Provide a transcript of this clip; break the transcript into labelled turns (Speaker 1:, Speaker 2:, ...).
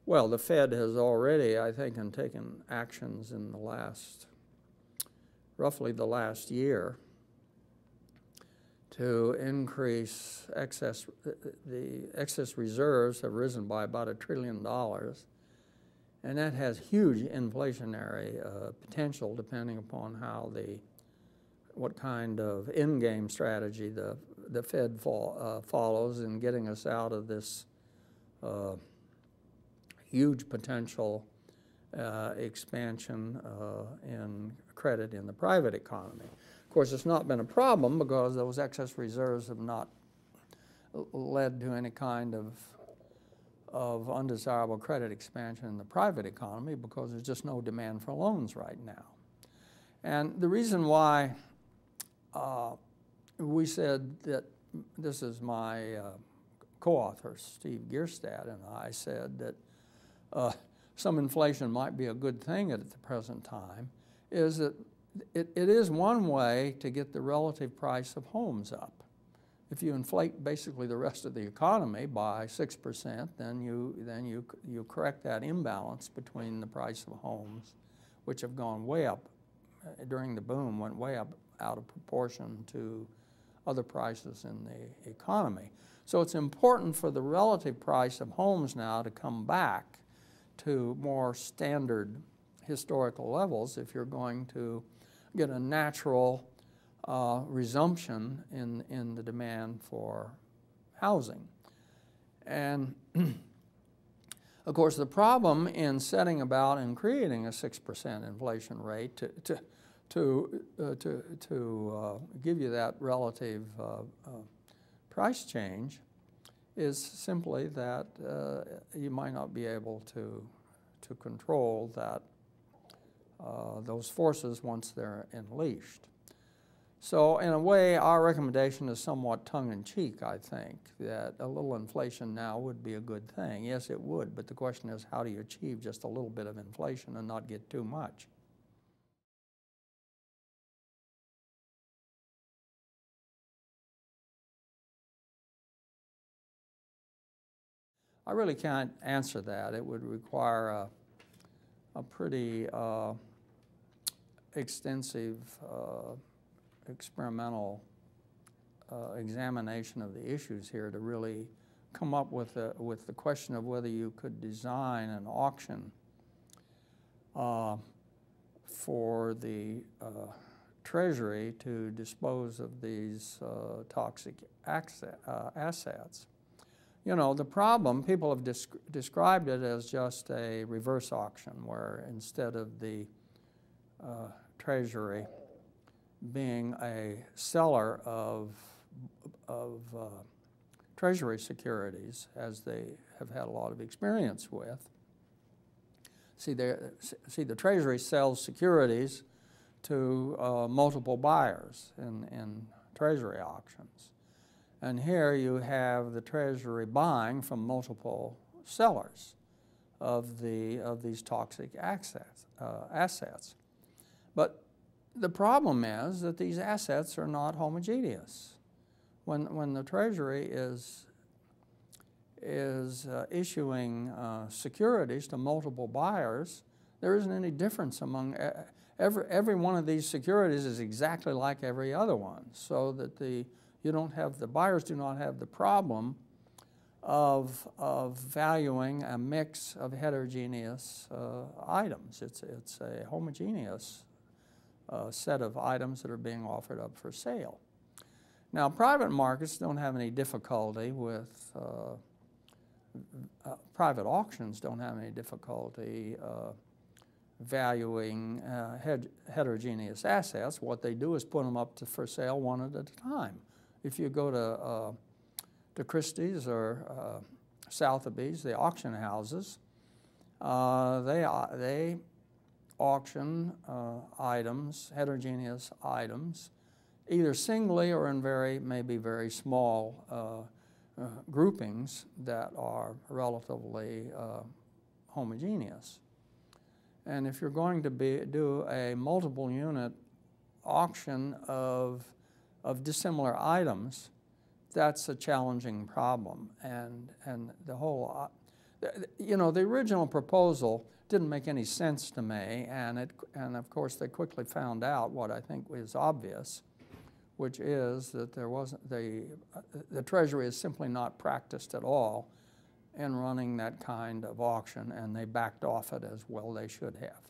Speaker 1: Well, the Fed has already, I think, taken actions in the roughly the last year to increase the excess reserves have risen by about $1 trillion. And that has huge inflationary potential depending upon what kind of in-game strategy the Fed follows in getting us out of this huge potential expansion in credit in the private economy. Of course, it's not been a problem because those excess reserves have not led to any kind of undesirable credit expansion in the private economy because there's just no demand for loans right now. And the reason why we said that, this is my co-author, Steve Gierstadt, and I said that some inflation might be a good thing at the present time, is that it is one way to get the relative price of homes up. If you inflate basically the rest of the economy by 6%, then you correct that imbalance between the price of homes, which have gone way up during the boom, went way up out of proportion to other prices in the economy. So it's important for the relative price of homes now to come back to more standard historical levels if you're going to get a natural resumption in the demand for housing. And of course, the problem in setting about and creating a 6% inflation rate to give you that relative price change is simply that you might not be able to control those forces once they're unleashed. So in a way, our recommendation is somewhat tongue-in-cheek, I think, that a little inflation now would be a good thing. Yes, it would, but the question is, how do you achieve just a little bit of inflation and not get too much? I really can't answer that. It would require a pretty extensive experimental examination of the issues here to really come up with the question of whether you could design an auction for the Treasury to dispose of these toxic assets. You know, the problem, people have described it as just a reverse auction where instead of the Treasury being a seller of Treasury securities, as they have had a lot of experience with. See, the Treasury sells securities to multiple buyers in Treasury auctions. And here you have the Treasury buying from multiple sellers of these toxic assets. But the problem is that these assets are not homogeneous. When the Treasury is issuing securities to multiple buyers, there isn't any difference among every one of these securities is exactly like every other one, so that the buyers do not have the problem of valuing a mix of heterogeneous items. It's a homogeneous set of items that are being offered up for sale. Now, private markets don't have any difficulty with, private auctions don't have any difficulty valuing heterogeneous assets. What they do is put them up for sale one at a time. If you go to Christie's or Sotheby's, the auction houses, they auction items, heterogeneous items, either singly or in maybe very small groupings that are relatively homogeneous. And if you're going to do a multiple unit auction of dissimilar items, that's a challenging problem. And the whole You know, the original proposal didn't make any sense to me, and of course they quickly found out what I think was obvious, which is that there wasn't the Treasury is simply not practiced at all in running that kind of auction, and they backed off it as well they should have.